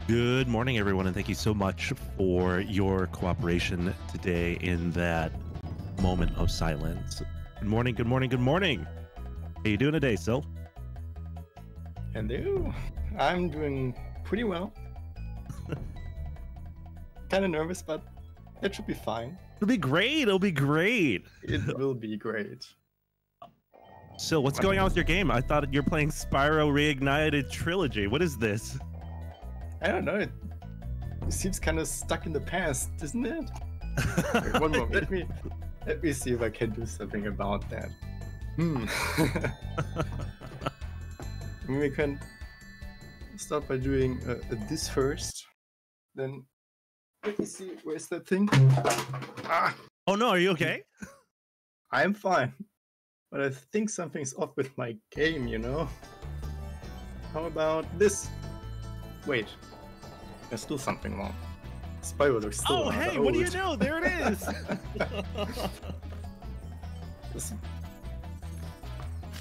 Good morning, everyone, and thank you so much for your cooperation today in that moment of silence. Good morning, good morning, good morning. How you doing today, Sil? Hello. I'm doing pretty well. Kind of nervous, but it should be fine. It'll be great. It'll be great. It will be great. So, what's going on with your game? I thought you're playing Spyro Reignited Trilogy. What is this? I don't know. It seems kind of stuck in the past, isn't it? Wait, one moment. Let me see if I can do something about that. We can start by doing this first. Then let me see. Where's that thing? Ah, Oh no, are you okay? I'm fine. But I think something's off with my game, you know? How about this? Wait. There's still something wrong. Spyro looks still Oh, hey, what do you know? There it is.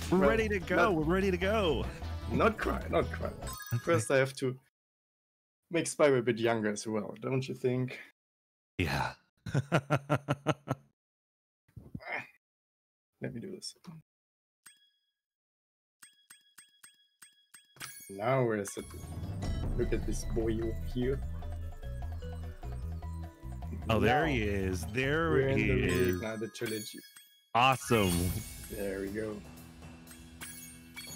We're ready to go. We're ready to go. Not quite, not quite. First, I have to make Spyro a bit younger as well, don't you think? Yeah. Let me do this. Now where is it? Look at this boy here. Oh, there Now he is. There we're in he the is. Reignited Trilogy. Awesome. There we go.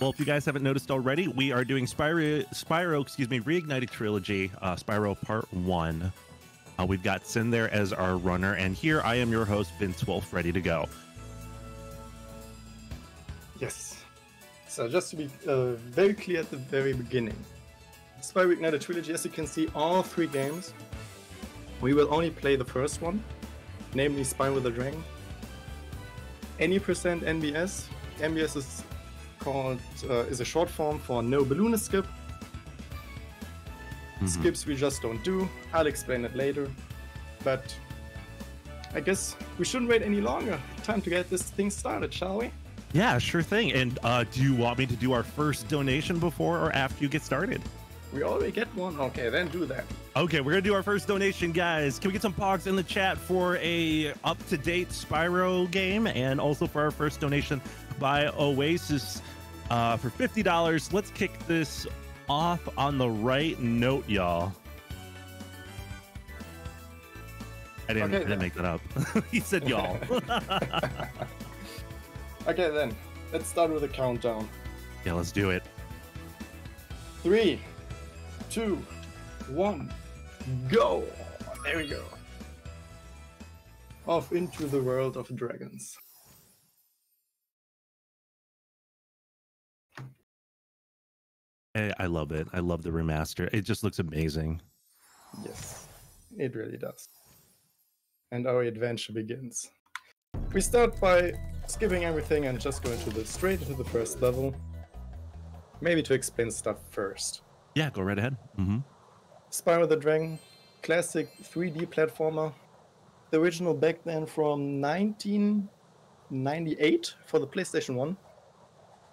Well, if you guys haven't noticed already, we are doing Spyro, Reignited Trilogy, Spyro Part 1. We've got Sin there as our runner, and here I am your host, Vince Wolf, ready to go. Yes. So just to be very clear at the very beginning, Spyro Reignited Trilogy, as you can see, all three games, we will only play the first one, namely Spyro the Dragon. Any percent NBS. NBS is called is a short form for no balloon skip. Skips we just don't do. I'll explain it later. But I guess we shouldn't wait any longer. Time to get this thing started, shall we? Yeah, sure thing. And do you want me to do our first donation before or after you get started? We already get one? Okay, then do that. Okay, we're gonna do our first donation, guys. Can we get some pogs in the chat for a up-to-date Spyro game, and also for our first donation by Oasis for $50? Let's kick this off on the right note, y'all. I didn't make that up. He said y'all. Okay then, let's start with a countdown. Yeah, let's do it. 3, 2, 1, go! There we go. Off into the world of dragons. I love it. I love the remaster. It just looks amazing. Yes, it really does. And our adventure begins. We start by skipping everything and just going straight into the first level. Maybe to explain stuff first. Yeah, go right ahead. Spyro the Dragon, classic 3D platformer. The original back then from 1998 for the PlayStation 1.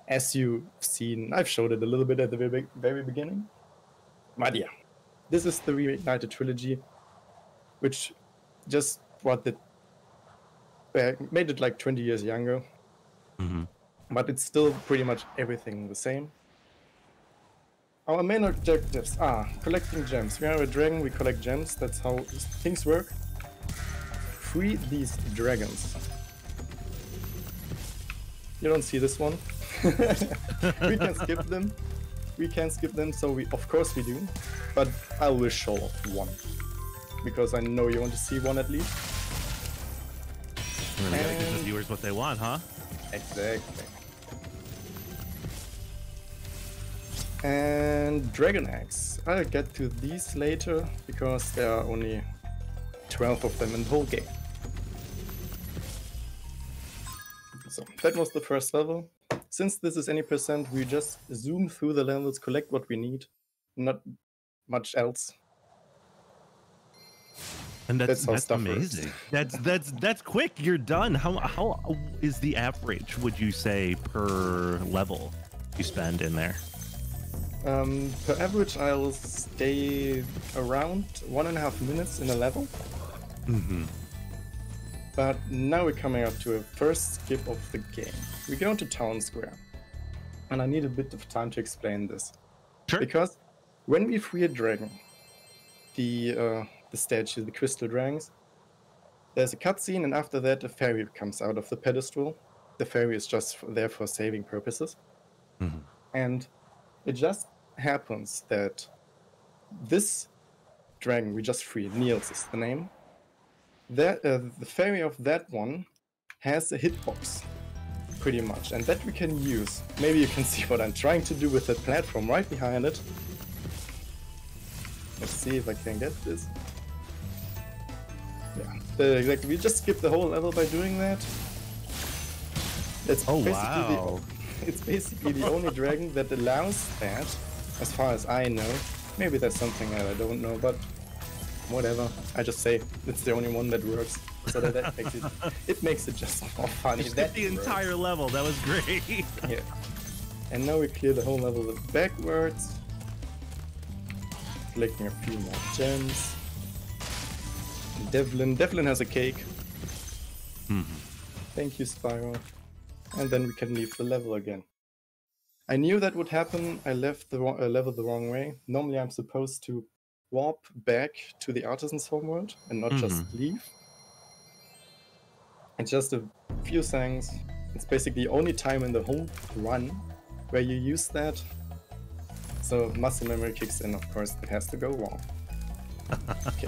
As you've seen, I've showed it a little bit at the very beginning. But yeah, this is the Reignited Trilogy, which just made it like 20 years younger. But it's still pretty much everything the same. Our main objectives are collecting gems. We are a dragon, we collect gems, that's how things work. Free these dragons. You don't see this one. We can skip them. So of course we do. But I will show off one. Because I know you want to see one at least. We gotta give the viewers what they want, huh? Exactly. And Dragon Eggs. I'll get to these later, because there are only 12 of them in the whole game. So, that was the first level. Since this is any percent, we just zoom through the levels, collect what we need. Not much else. And that's amazing. Works. That's quick. You're done. How is the average, would you say, per level you spend in there? Per average, I'll stay around 1.5 minutes in a level. But now we're coming up to a first skip of the game. We go to Town Square. And I need a bit of time to explain this. Sure. Because when we free a dragon, the statue, the crystal dragons, there's a cutscene, and after that a fairy comes out of the pedestal. The fairy is just there for saving purposes. And it just happens that this dragon we just freed, Niels is the name, that the fairy of that one has a hitbox, pretty much, and that we can use. Maybe you can see what I'm trying to do with the platform right behind it. Let's see if I can get this. Yeah, exactly. We just skip the whole level by doing that. It's it's basically the only dragon that allows that, as far as I know. Maybe that's something that I don't know, but whatever. I just say it's the only one that works, so that makes it makes it just more funny. That the entire level. That was great. Yeah. And now we clear the whole level backwards, collecting a few more gems. Devlin has a cake. Thank you, Spyro. And then we can leave the level again. I knew that would happen. I left the level the wrong way. Normally I'm supposed to warp back to the Artisan's homeworld and not just leave. It's just a few things. It's basically the only time in the whole run where you use that. So muscle memory kicks in, of course. It has to go wrong. Okay.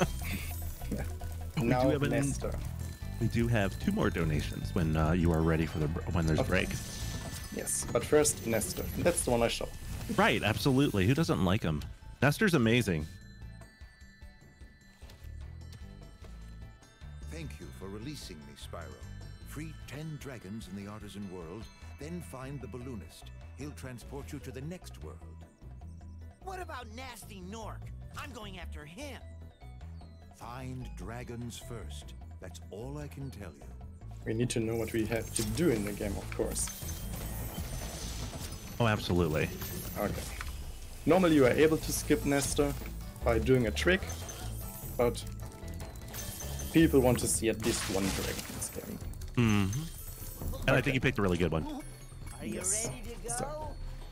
Now Nestor. We do have 2 more donations when you are ready for when there's break. Yes, but first Nestor. That's the one I shot. Right, absolutely. Who doesn't like him? Nestor's amazing. Thank you for releasing me, Spyro. Free 10 dragons in the Artisan world, then find the balloonist. He'll transport you to the next world. What about Nasty Nork? I'm going after him. Find dragons first. That's all I can tell you. We need to know what we have to do in the game, of course. Oh, absolutely. Okay. Normally you are able to skip Nestor by doing a trick, but people want to see at least one dragon in this game. And I think you picked a really good one. Are you ready to go? So,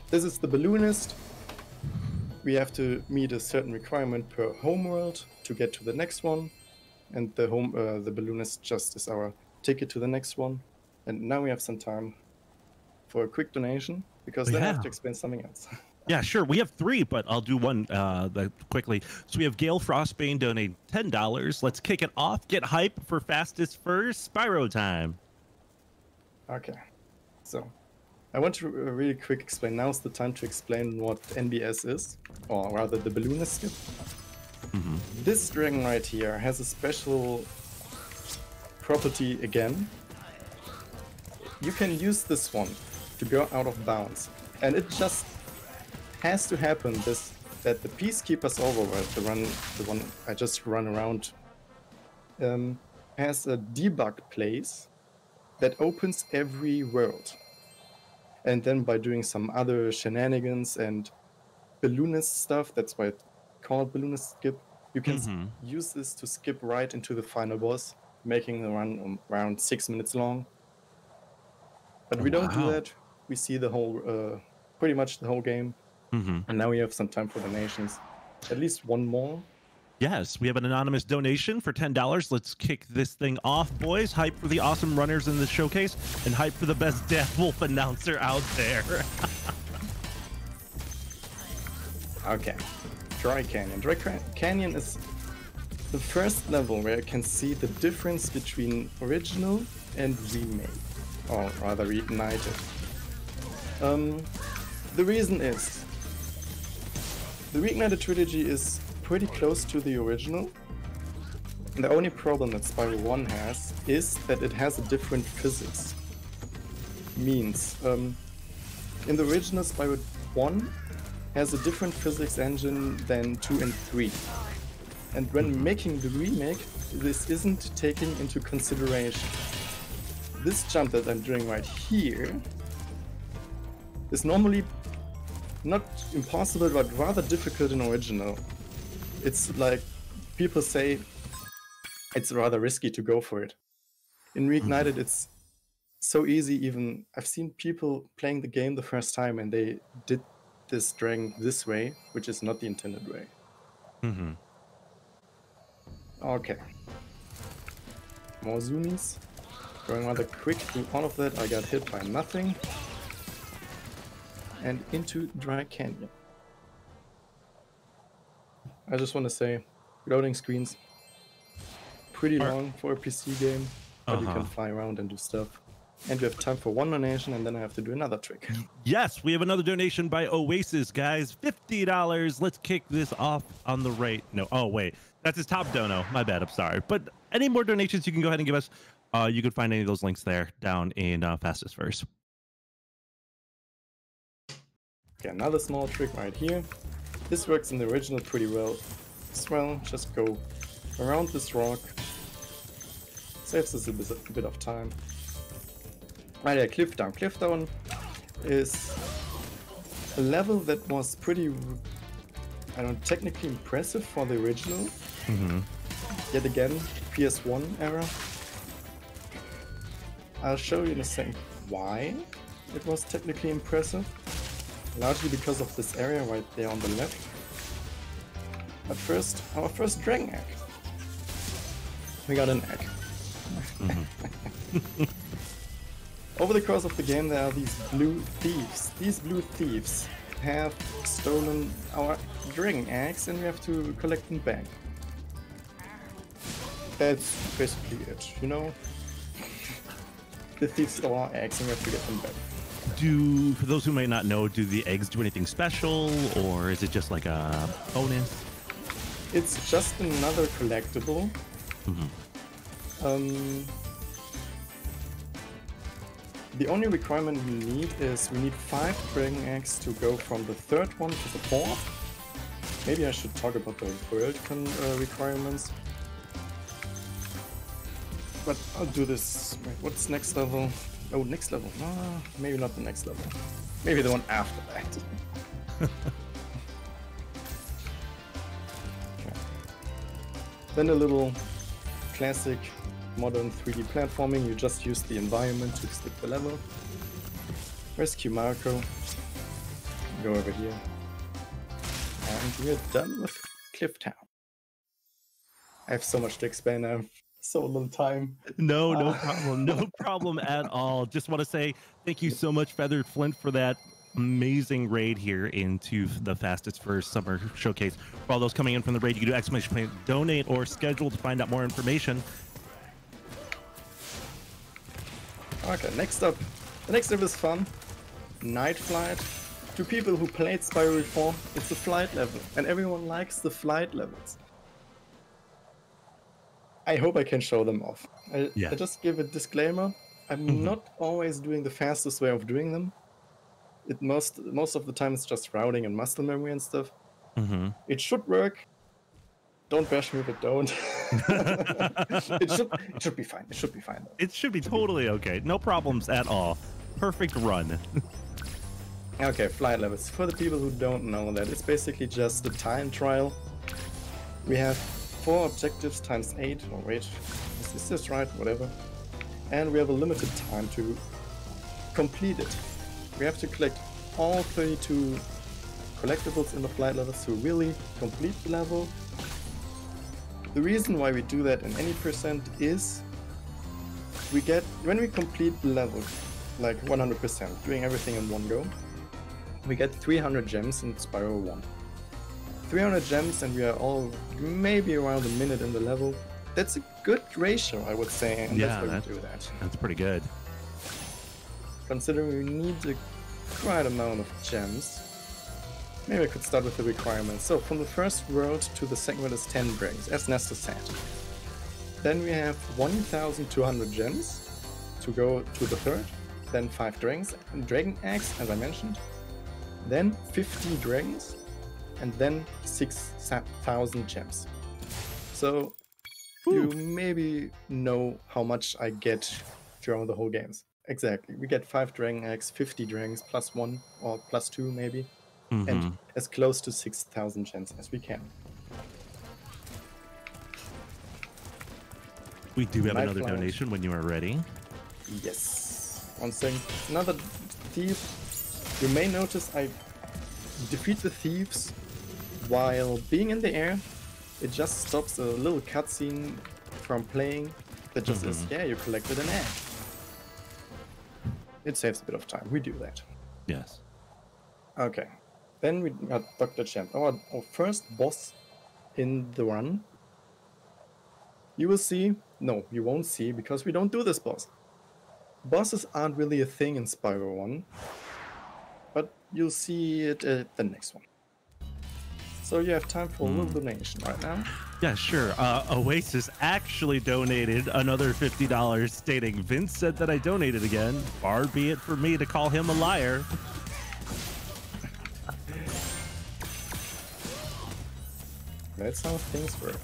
this is the balloonist. We have to meet a certain requirement per homeworld to get to the next one. And the balloonist just is our ticket to the next one. And now we have some time for a quick donation, because then I have to explain something else. Yeah, sure. We have 3, but I'll do one quickly. So we have Gail Frostbane donate $10. Let's kick it off. Get hype for fastest first Spyro time. Okay. So I want to really quick explain. Now's the time to explain what NBS is, or rather the balloonist skip. This dragon right here has a special property again. You can use this one to go out of bounds, and it just has to happen that the Peacekeeper's overworld, the one I just run around, has a debug place that opens every world. And then by doing some other shenanigans and balloonist stuff, that's why it's called balloonist skip, you can use this to skip right into the final boss, making the run around 6 minutes long. But we don't do that. We see the whole, pretty much the whole game. And now we have some time for donations. At least one more. Yes, we have an anonymous donation for $10. Let's kick this thing off, boys. Hype for the awesome runners in the showcase, and hype for the best Death Wolf announcer out there. Okay. Dry Canyon. Dry Canyon is the first level where you can see the difference between original and remake, or rather Reignited. The reason is the Reignited trilogy is pretty close to the original. The only problem that Spyro 1 has is that it has a different physics. Means, in the original Spyro 1 has a different physics engine than 2 and 3. And when making the remake, this isn't taken into consideration. This jump that I'm doing right here is normally not impossible, but rather difficult in original. It's like people say it's rather risky to go for it. In Reignited, it's so easy. Even I've seen people playing the game the first time and they did this dragon this way, which is not the intended way. Okay. More zoomies. Going rather quick through all of that. I got hit by nothing. And into Dry Canyon. I just want to say, loading screens, pretty long for a PC game, but you can fly around and do stuff. And we have time for one donation, and then I have to do another trick. Yes, we have another donation by Oasis, guys. $50. Let's kick this off on the right. No, oh, wait. That's his top dono. My bad. I'm sorry. But any more donations you can go ahead and give us, you can find any of those links there down in Fastest First. Okay, another small trick right here. This works in the original pretty well as well. Just go around this rock. Saves us a bit of time. Right, yeah, Cliff Down. Cliff Down is a level that was pretty, I don't know, technically impressive for the original. Yet again, PS1 era. I'll show you in a second why it was technically impressive. Largely because of this area right there on the left. But first, our first dragon egg. We got an egg. Over the course of the game, there are these blue thieves. These blue thieves have stolen our dragon eggs and we have to collect them back. That's basically it, you know? The thieves stole our eggs and we have to get them back. For those who might not know, do the eggs do anything special, or is it just like a bonus? It's just another collectible. The only requirement we need is we need 5 dragon eggs to go from the 3rd one to the 4th. Maybe I should talk about the world requirements. But I'll do this. Wait, what's next level? Oh, next level. No, maybe not the next level. Maybe the one after that. Okay. Then a little classic modern 3D platforming. You just use the environment to stick the level. Rescue Marco. Go over here. And we're done with Cliff Town. I have so much to explain now. So little time. No problem. No problem at all. Just want to say thank you so much, Feathered Flint, for that amazing raid here into the Fastest First Summer Showcase. For all those coming in from the raid, you can do exclamation point donate or schedule to find out more information. Okay, next up. The next up is fun. Night Flight. To people who played Spyro before, it's a flight level, and everyone likes the flight levels. I hope I can show them off. I just give a disclaimer. I'm not always doing the fastest way of doing them. Most of the time it's just routing and muscle memory and stuff. It should work. Don't bash me if it don't. It should be fine. It should be fine though. It should be totally okay. No problems at all. Perfect run. Okay, flight levels. For the people who don't know that, it's basically just a time trial. We have 4 objectives times 8, or wait, is this right? Whatever. And we have a limited time to complete it. We have to collect all 32 collectibles in the flight levels to really complete the level. The reason why we do that in any percent is we get, when we complete the level, like 100%, doing everything in one go, we get 300 gems in Spyro 1. 300 gems and we are all maybe around a minute in the level. That's a good ratio, I would say, and that's why we do that. That's pretty good. Considering we need a quite amount of gems, maybe I could start with the requirements. So from the first world to the second world is 10 dragons, as Nestor said. Then we have 1,200 gems to go to the third, then 5 dragons, and dragon eggs, as I mentioned, then 50 dragons, and then 6,000 gems. So you maybe know how much I get throughout the whole games. Exactly. We get 5 dragon eggs, 50 dragons, plus 1 or plus 2 maybe. and as close to 6,000 gens as we can. We do have My another client. donation when you are ready. Yes. One second. Another thief. You may notice I defeat the thieves while being in the air. It just stops a little cutscene from playing that just says, yeah, you collected an egg. It saves a bit of time. We do that. Yes. Okay. Then we got Dr. Champ, our first boss in the run. You will see, no, you won't see because we don't do this boss. Bosses aren't really a thing in Spyro 1, but you'll see it at the next one. So you have time for a little donation right now. Yeah, sure. Oasis actually donated another $50 stating, Vince said that I donated again. Far be it for me to call him a liar. That's how things work.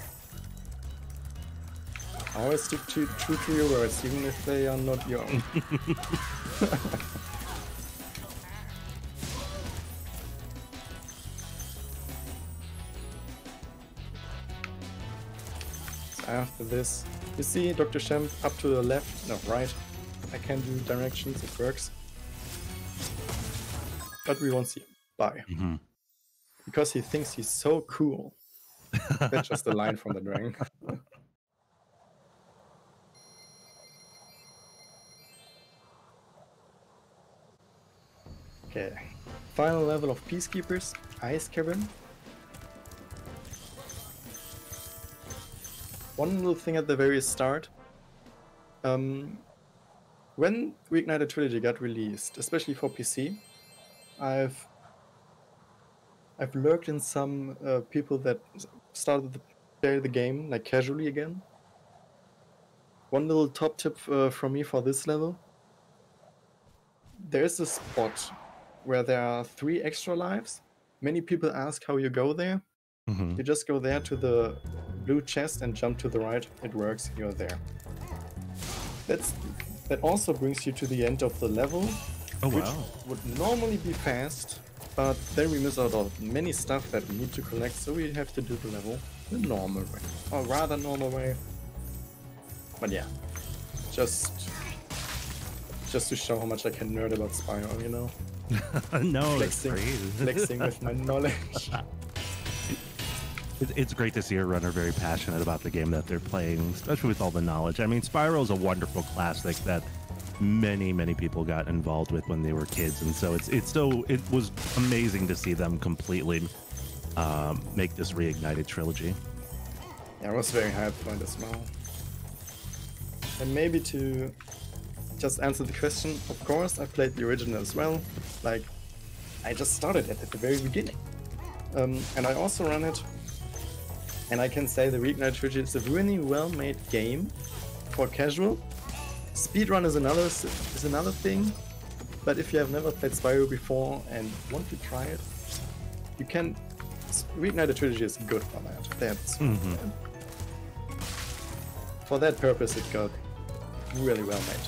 Always stick true to your words, even if they are not your own. So after this, you see Dr. Shemp up to the left, no, right. I can do directions, it works. But we won't see him. Bye. Because he thinks he's so cool. That's just a line from the dragon. Okay. Final level of Peacekeepers, Ice Cavern. One little thing at the very start. When Reignited Trilogy got released, especially for PC, I've lurked in some people that started to play the game like casually again. One little top tip from me for this level. There's a spot where there are 3 extra lives. Many people ask how you go there. You just go there to the blue chest and jump to the right. It works, you're there. That also brings you to the end of the level, which would normally be fast, but then we miss out on many stuff that we need to collect, so we have to do the level the normal way, or rather normal way. But yeah, just to show how much I can nerd about Spyro, you know? No, flexing with my knowledge. It's great to see a runner very passionate about the game that they're playing, especially with all the knowledge. I mean, Spyro is a wonderful classic that many people got involved with when they were kids, and so it was amazing to see them completely make this Reignited trilogy. Yeah, I was very hyped for it as well. And maybe to just answer the question, of course I played the original as well. Like, I just started it at the very beginning. And I also ran it. And I can say the Reignited Trilogy is a really well-made game for casual. Speedrun is another thing, but if you have never played Spyro before and want to try it, you can. Reignited Trilogy is good for that. That's for that purpose it got really well made.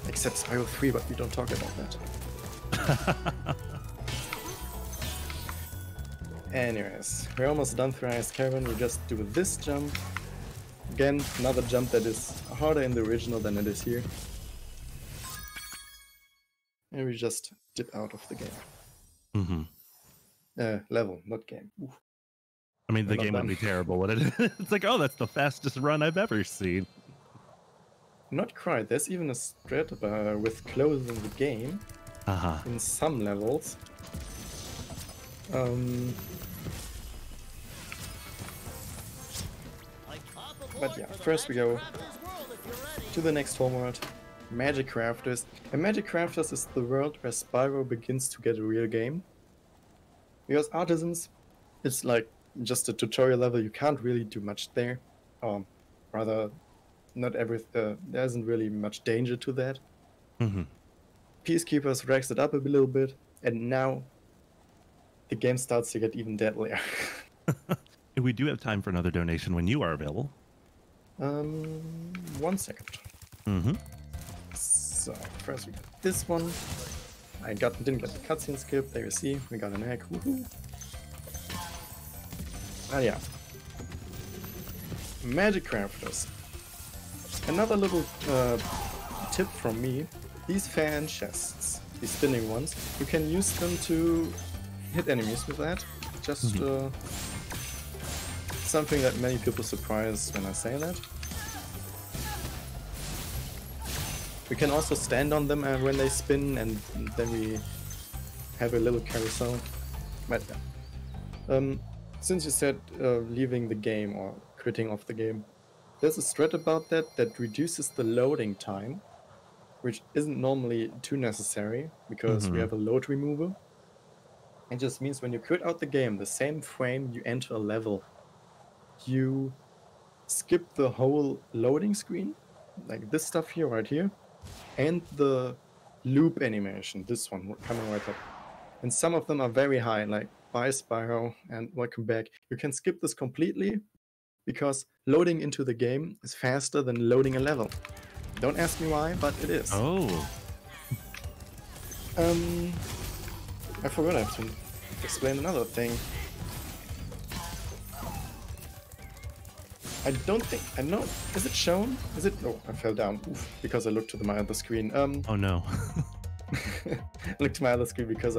Except Spyro 3, but we don't talk about that. Anyways, we're almost done through Ice Cavern. We just do this jump. Again, another jump that is harder in the original than it is here. And we just dip out of the game. Level, not game. Oof. I mean, the game would be terrible, wouldn't it? It's like, oh, that's the fastest run I've ever seen. Not quite. There's even a strat with closing the game in some levels. But yeah, first we go to the next homeworld, Magic Crafters. And Magic Crafters is the world where Spyro begins to get a real game. Because Artisans, it's like just a tutorial level, you can't really do much there. Rather, not there isn't really much danger to that. Peacekeepers racks it up a little bit, and now the game starts to get even deadlier. We do have time for another donation when you are available. 1 second. So first we got this one. I didn't get the cutscene skip. There you see, we got an egg. Woohoo! Ah yeah. Magic crafters. Another little tip from me. These fan chests, these spinning ones, you can use them to hit enemies with that. Just something that many people surprise when I say that. We can also stand on them when they spin, and then we have a little carousel. But since you said leaving the game or quitting off the game, there's a thread about that reduces the loading time, which isn't normally too necessary because we have a load remover. It just means when you quit out the game, the same frame you enter a level, you skip the whole loading screen, like this stuff here, right here, and the loop animation, this one coming right up. And some of them are very high, like bye Spyro and welcome back. You can skip this completely because loading into the game is faster than loading a level. Don't ask me why, but it is. Oh. I forgot I have to explain another thing. I don't think, I know, is it shown? Is it, oh, I fell down, oof, because I looked to my other screen. Oh no. Look to my other screen because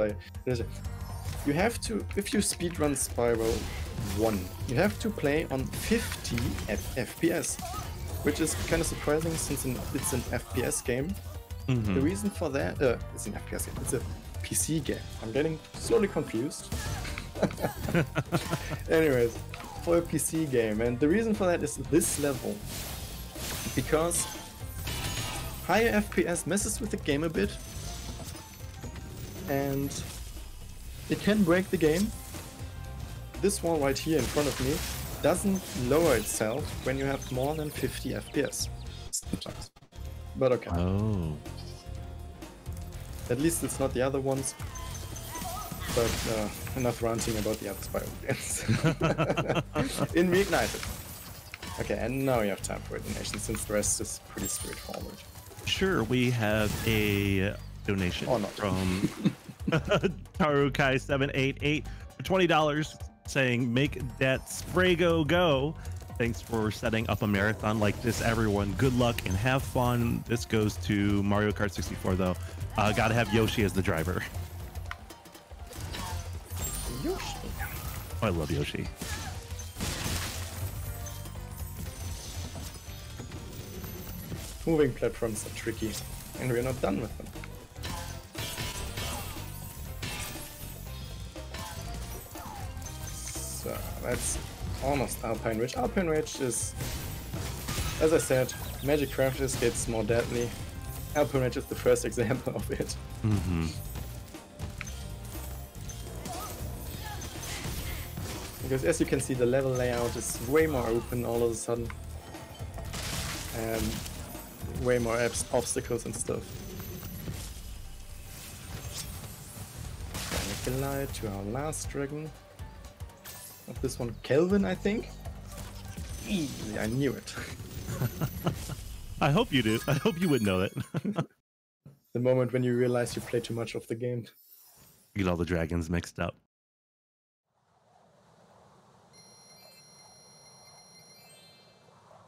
you have to, if you speedrun Spyro 1, you have to play on 50 FPS, which is kind of surprising since it's an FPS game. The reason for that, it's an FPS game, it's a PC game. I'm getting slowly confused. Anyways, for a PC game, and the reason for that is this level, because higher FPS messes with the game a bit, and it can break the game. This wall right here in front of me doesn't lower itself when you have more than 50 FPS sometimes. But okay. Oh. At least it's not the other ones. But enough ranting about the other Spyro games. In Reignited. Okay, and now we have time for a donation since the rest is pretty straightforward. Sure, we have a donation from Tarukai788 for $20 saying, make that Sprago go. Thanks for setting up a marathon like this, everyone. Good luck and have fun. This goes to Mario Kart 64, though. Gotta have Yoshi as the driver. Yoshi. Oh, I love Yoshi. Moving platforms are tricky, and we're not done with them. So that's almost Alpine Ridge. Alpine Ridge is, as I said, Magic Crafters gets more deadly. Alpine Ridge is the first example of it. Because as you can see, the level layout is way more open all of a sudden. And way more obstacles and stuff. Glide to our last dragon. Of this one, Kelvin, I think. Easy, I knew it. I hope you do. I hope you would know it. The moment when you realize you play too much of the game. Get all the dragons mixed up.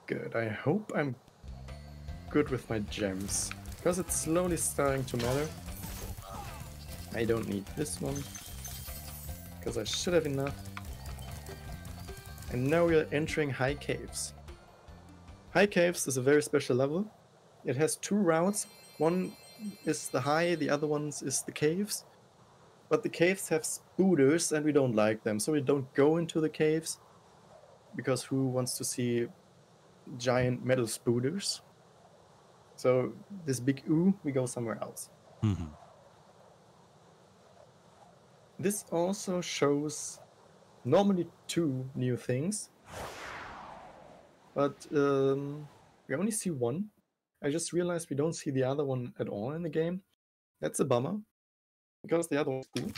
Good, I hope I'm good with my gems. Because it's slowly starting to matter. I don't need this one. Because I should have enough. And now we are entering High Caves. High Caves is a very special level. It has two routes. One is the high, the other one is the caves. But the caves have spooders and we don't like them. So we don't go into the caves. Because who wants to see giant metal spooders? So this big ooh, we go somewhere else. This also shows normally two new things, but we only see one. I just realized we don't see the other one at all in the game. That's a bummer, because the other one's cool.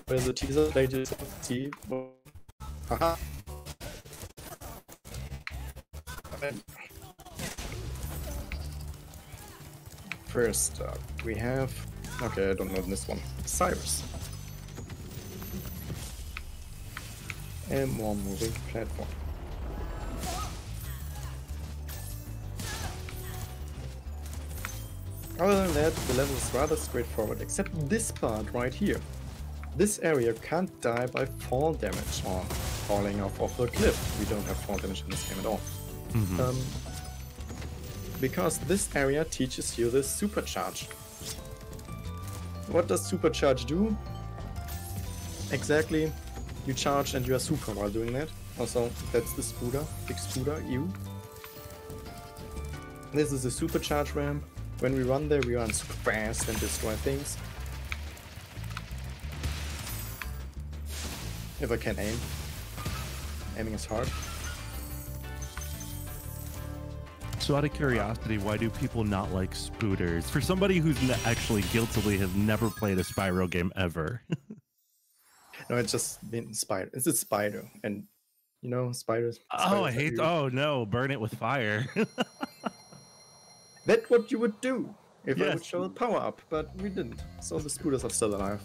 Whereas the teaser, they just see. Haha. First up, we have... Okay, I don't know this one. Cyrus. And more moving platform. Other than that, the level is rather straightforward, except this part right here. This area can't die by fall damage or falling off of the cliff. We don't have fall damage in this game at all. Because this area teaches you the supercharge. What does supercharge do? Exactly, you charge and you are super while doing that. Also, that's the Spooder, big Spooder, ew. This is a supercharge ramp. When we run there, we run super fast and destroy things. If I can aim. Aiming is hard. So out of curiosity, why do people not like spooters? For somebody who's actually guiltily has never played a Spyro game ever. No, it's just been Spyro. It's a Spyro, and you know, spiders. Oh, I hate. Oh no, burn it with fire. That's what you would do if I Yes. would show the power up, but we didn't. So the spooters are still alive.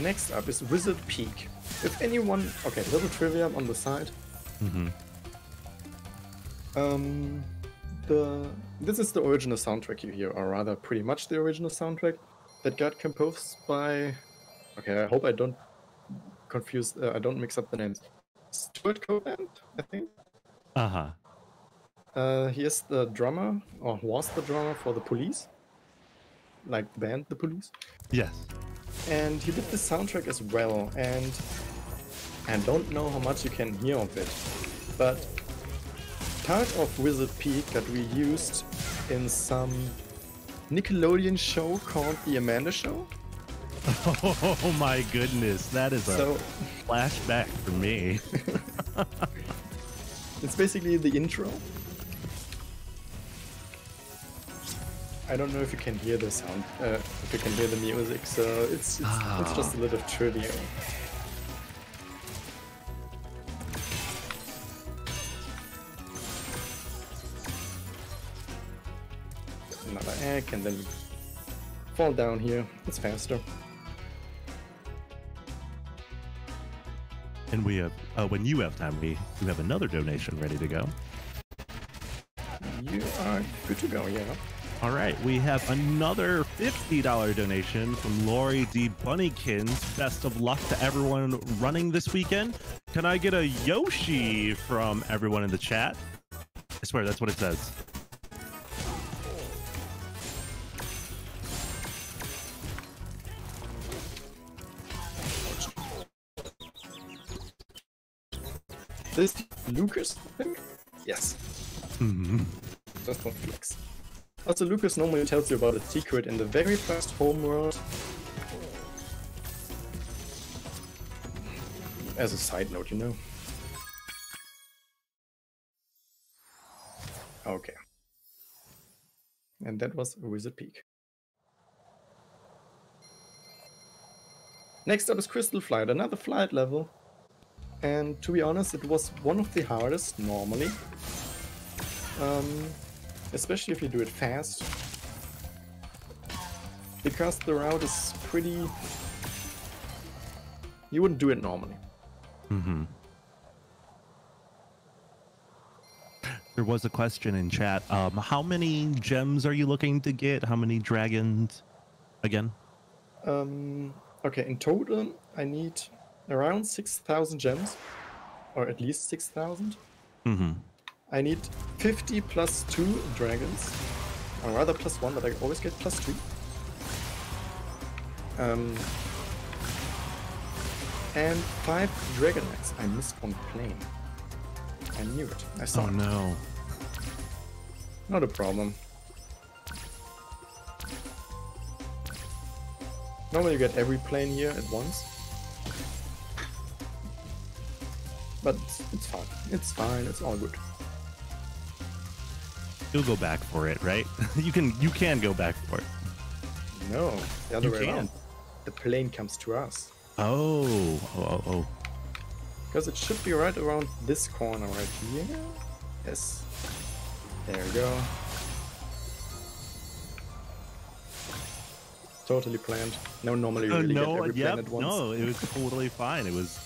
Next up is Wizard Peak. If anyone... Okay, little trivia on the side. This is the original soundtrack you hear, or rather pretty much the original soundtrack that got composed by... Okay, I hope I don't confuse... I don't mix up the names. Stuart Copeland, I think? He is the drummer, or was the drummer for the Police. Like the band, the Police. Yes. And he did the soundtrack as well, and I don't know how much you can hear of it, but part of Wizard Peak got reused in some Nickelodeon show called The Amanda Show. Oh my goodness, that is a So flashback for me. it's basically the intro. I don't know if you can hear the sound, if you can hear the music, so it's just a little trivia. Another egg, and then fall down here. It's faster. And we have, when you have time, we have another donation ready to go. You are good to go, yeah. All right, we have another $50 donation from Lori D. Bunnykins. Best of luck to everyone running this weekend. Can I get a Yoshi from everyone in the chat? I swear that's what it says. This Lucas thing? Yes. Just don't flex. Also, Lucas normally tells you about a secret in the very first homeworld. As a side note, you know. Okay. And that was Wizard Peak. Next up is Crystal Flight, another flight level. And to be honest, it was one of the hardest normally. Especially if you do it fast. Because the route is pretty... You wouldn't do it normally. There was a question in chat. How many gems are you looking to get? How many dragons? Again? Okay, in total, I need around 6,000 gems. Or at least 6,000. I need 50 plus 2 dragons. Or rather plus 1, but I always get plus 2. And 5 dragon eggs. I missed one plane. I knew it. I saw it. Oh no. Not a problem. Normally you get every plane here at once. But it's fine. It's fine. It's all good. You'll go back for it, right? You can go back for it. No, the other You way can. around. The plane comes to us. Oh. Because it should be right around this corner right here. Yes. There we go. Totally planned. No, normally you really get every plan at once. No, it was totally fine. It was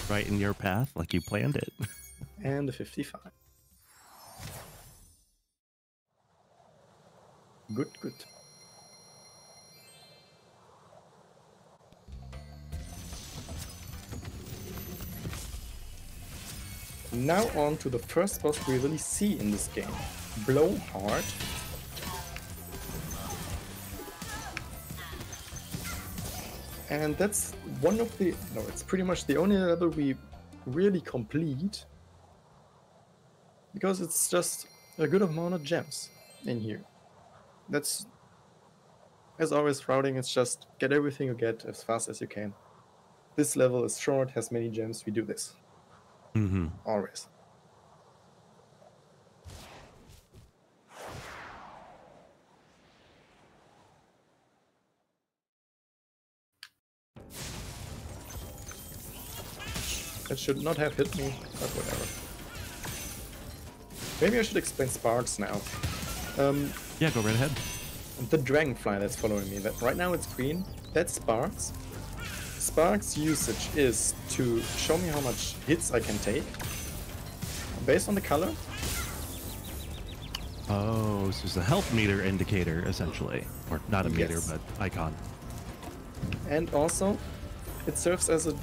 right in your path, like you planned it. And the 55. Good, good. Now on to the first boss we really see in this game. Blowhard. And that's one of the... No, it's pretty much the only level we really complete. Because it's just a good amount of gems in here. That's... As always, routing is just get everything you get as fast as you can. This level is short, has many gems, we do this. Mm-hmm. Always. That should not have hit me, but whatever. Maybe I should explain sparks now. Yeah, go right ahead. The dragonfly that's following me, that right now it's green, that's sparks. Sparks usage is to show me how much hits I can take based on the color. Oh, so it's a health meter indicator, essentially. Or not a meter, Yes. but icon. And also, it serves as a...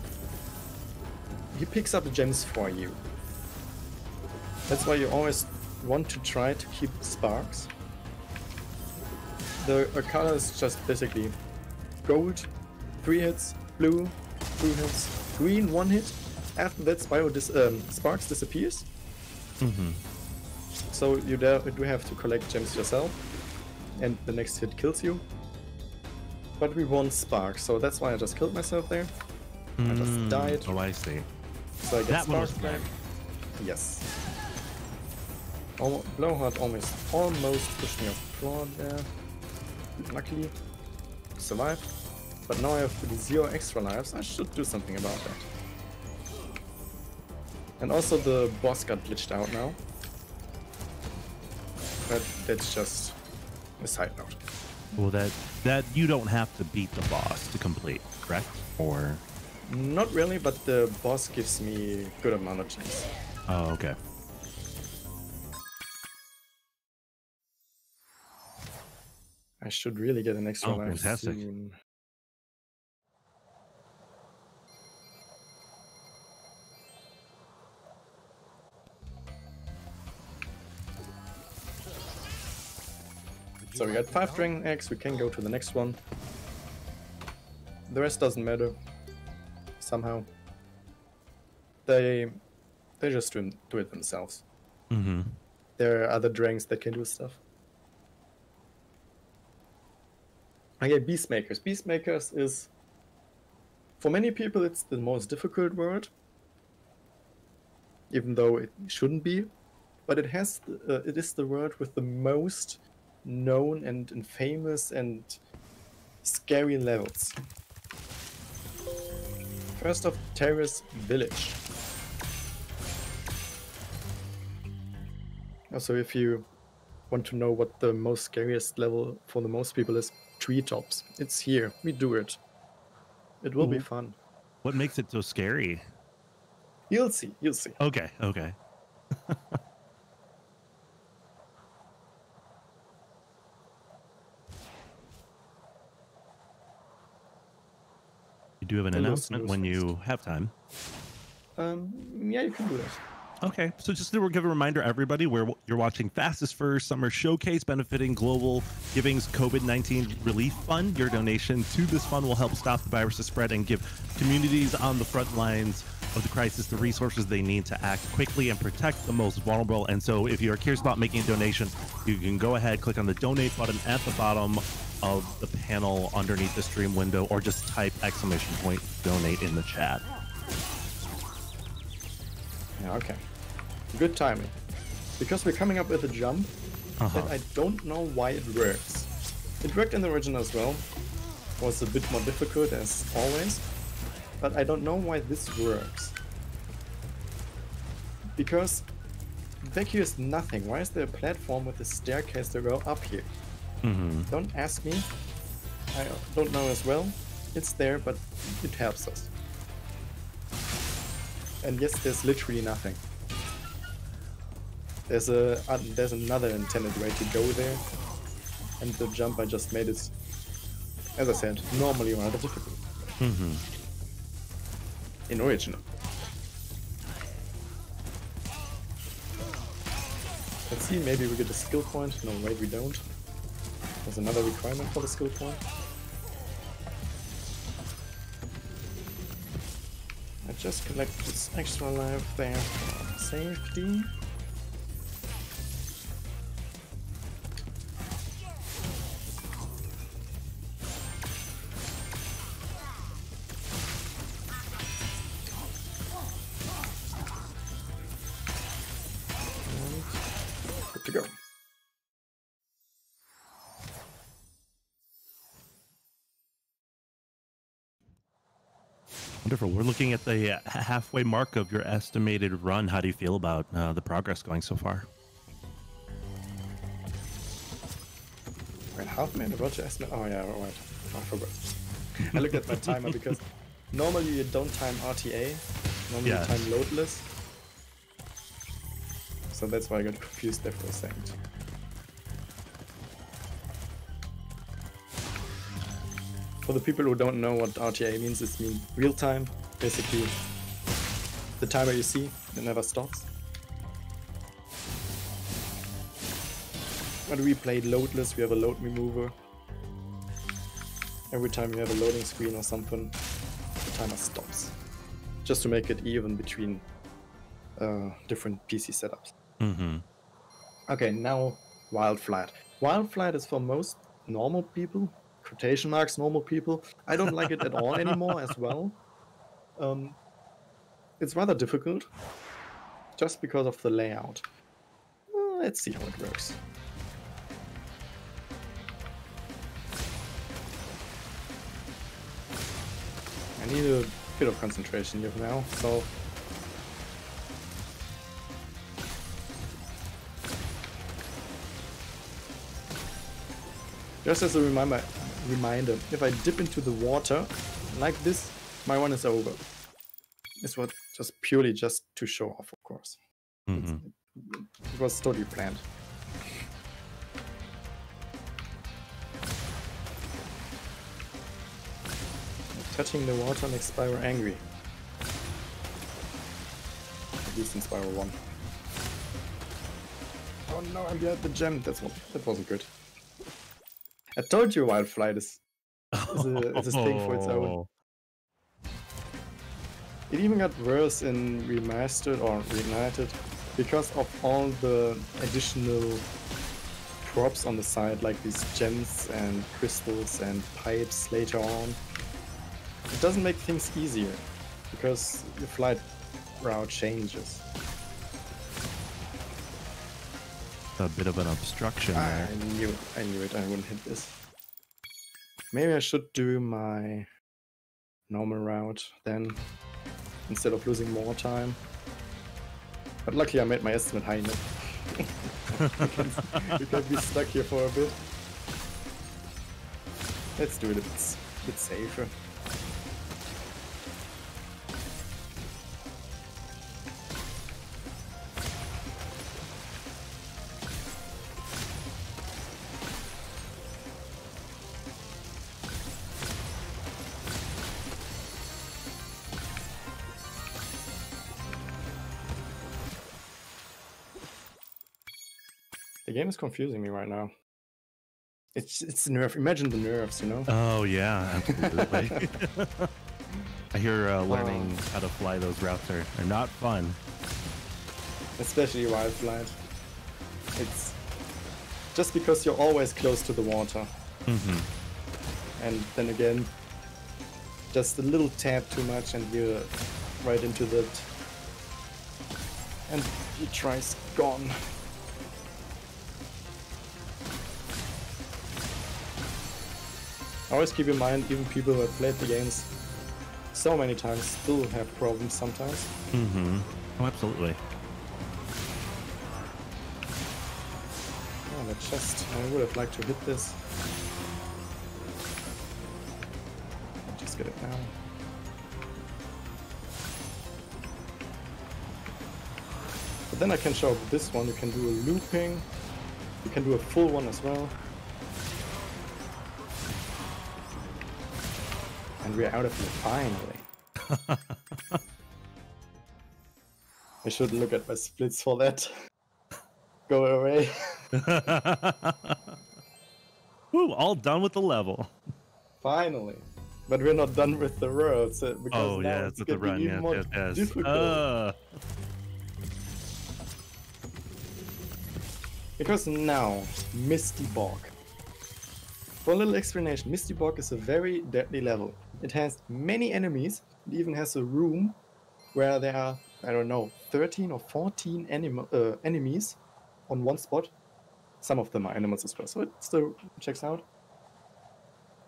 He picks up the gems for you. That's why you always want to try to keep sparks. The color is just basically gold, 3 hits, blue, 2 hits, green, 1 hit. After that, sparks disappears. Mm-hmm. So you do have to collect gems yourself, and the next hit kills you. But we want sparks, so that's why I just killed myself there. I just died. Oh, I see. So I get That one was sparks back. planned. Yes. Blowhard almost pushed me off the floor there. Luckily, survived. But now I have 0 extra lives. I should do something about that. And also the boss got glitched out now. But that's just a side note. Well, that you don't have to beat the boss to complete, correct? Or... Not really, but the boss gives me a good amount of gems. Oh, okay. I should really get an extra life fantastic. soon. So we got 5 dragon eggs, we can go to the next one. The rest doesn't matter. Somehow. They just do it themselves. Mm-hmm. There are other dragons that can do stuff. Okay, Beastmakers. Beastmakers is... For many people it's the most difficult word. Even though it shouldn't be. But it is the word with the most known and famous and scary levels. First off, Terrace Village. Also, if you want to know what the most scariest level for the most people is, Treetops. It's here. We do it. It will be fun. What makes it so scary? You'll see. You'll see. Okay. You do have an announcement when you have time. Yeah, you can do that. Okay, so just to give a reminder, everybody, you're watching Fastest First Summer Showcase benefiting Global Giving's COVID-19 Relief Fund. Your donation to this fund will help stop the virus's spread and give communities on the front lines of the crisis the resources they need to act quickly and protect the most vulnerable. And so if you're curious about making a donation, you can go ahead, click on the donate button at the bottom of the panel underneath the stream window, or just type !donate in the chat. Yeah, okay. Good timing. Because we're coming up with a jump that I don't know why it works. It worked in the original as well. It was a bit more difficult as always. but I don't know why this works. Because back here is nothing. Why is there a platform with a staircase to go up here? Don't ask me. I don't know as well. It's there, but it helps us. And yes, there's literally nothing. There's another intended way to go there, and the jump I just made is, as I said, normally rather difficult. In original. Let's see, maybe we get a skill point. No, wait, we don't. There's another requirement for the skill point. I just collect this extra life there for safety. And good to go. Wonderful. We're looking at the halfway mark of your estimated run. How do you feel about the progress going so far? Wait, half minute, what's your estimate? Oh yeah, right. I forgot. I looked at my timer because normally you don't time RTA, normally you time loadless. So that's why I got confused there for a second. For the people who don't know what RTA means, it means real time. Basically, the timer you see, it never stops. When we played loadless, we have a load remover. Every time you have a loading screen or something, the timer stops. Just to make it even between different PC setups. Okay, now Wild Flight. Wild Flight is for most normal people, quotation marks normal people. I don't like it at all anymore as well. It's rather difficult, just because of the layout. Let's see how it works. I need a bit of concentration here now, so... Just as a reminder, if I dip into the water like this, my run is over. This was just purely just to show off, of course. It was totally planned. Touching the water makes Spyro angry. At least in Spyro 1. Oh no, I'm behind the gem. That wasn't good. I told you Wild Flight is a thing for its own. It even got worse in Remastered or Reignited because of all the additional props on the side, like these gems and crystals and pipes later on. It doesn't make things easier because the flight route changes. A bit of an obstruction there. I knew it, I wouldn't hit this. Maybe I should do my normal route then, instead of losing more time. But luckily I made my estimate high enough. We can be stuck here for a bit. Let's do it a bit safer. The game is confusing me right now. It's the nerve. Imagine the nerves, you know? Oh yeah, absolutely. I hear learning how to fly those routes are not fun. Especially Wild Flight. It's just because you're always close to the water. And then again, just a little tad too much and you're right into that. And your try's gone. Always keep in mind, even people who have played the games so many times, still have problems sometimes. Mm-hmm. Oh, absolutely. Oh, the chest. I would have liked to hit this. I'll just get it now. But then I can show up this one. You can do a looping. You can do a full one as well. And we're out of here finally. I should look at my splits for that. Go away. Woo, all done with the level. Finally. But we're not done with the world, so, because Oh, now yeah, it's it's the getting run. even Yes, more yes, yes. difficult. Because now, Misty Bog. For a little explanation, Misty Bog is a very deadly level. It has many enemies. It even has a room where there are, I don't know, 13 or 14 enemies on one spot. Some of them are animals as well, so it still checks out.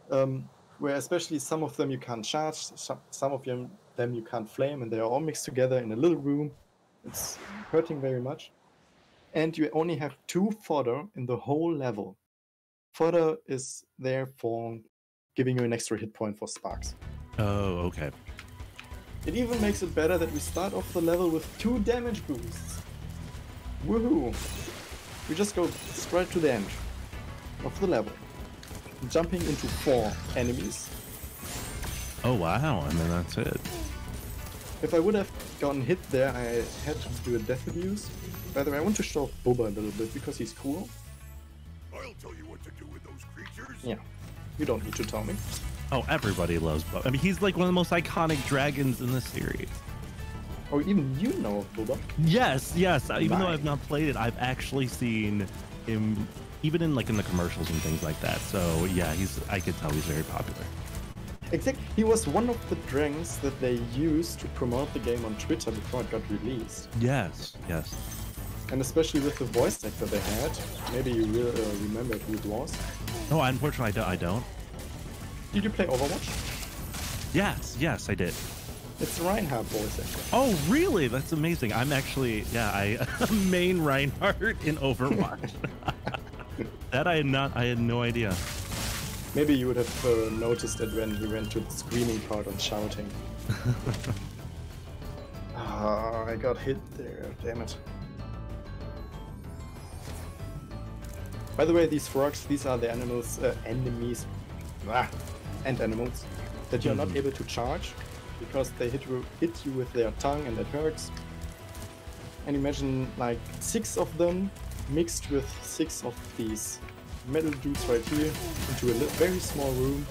Where especially some of them you can't charge, some of them you can't flame, and they are all mixed together in a little room. It's hurting very much. And you only have 2 fodder in the whole level. Fodder is there for giving you an extra hit point for sparks. Oh, okay. It even makes it better that we start off the level with 2 damage boosts. Woohoo! We just go straight to the end of the level, jumping into 4 enemies. Oh, wow. And then that's it. If I would have gotten hit there, I had to do a death abuse. By the way, I want to show off Bubba a little bit because he's cool. I'll tell you what to do with those creatures. Yeah, you don't need to tell me. Oh, everybody loves Bubba. I mean, he's like one of the most iconic dragons in the series. Or even you know of Bubba. Yes, yes. Even though Right. I've not played it, I've actually seen him, even in the commercials and things like that. So yeah, I could tell he's very popular. Exactly. He was one of the dragons that they used to promote the game on Twitter before it got released. Yes, yes. And especially with the voice actor they had. Maybe you will remember who it was. No, unfortunately, I don't. Did you play Overwatch? Yes, yes, I did. It's Reinhardt voice actor. Oh, really? That's amazing. I'm actually, I main Reinhardt in Overwatch. That I had no idea. Maybe you would have noticed it when he went to the screaming part and shouting. Ah, I got hit there, damn it. By the way, these frogs, these are the enemies, and animals, that you're not able to charge, because they hit you with their tongue and that hurts. And imagine like 6 of them mixed with 6 of these metal dudes right here into a very small room.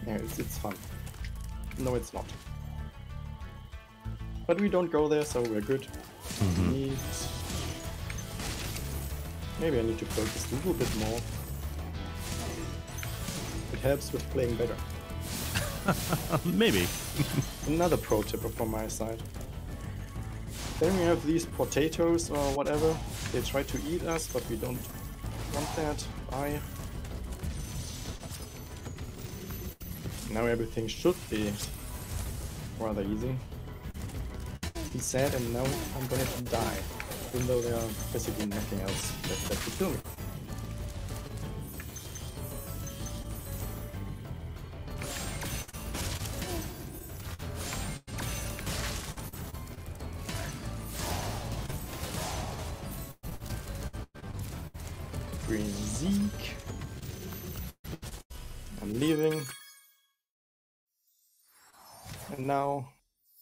Yeah, it's fun. No, it's not. But we don't go there, so we're good. Maybe I need to focus a little bit more. It helps with playing better. Maybe. Another pro tip from my side. Then we have these potatoes or whatever. They try to eat us, but we don't want that. Bye. Now everything should be rather easy. He's sad and now I'm gonna die. Even though there are basically nothing else that could kill me. Green Zeke. I'm leaving. And now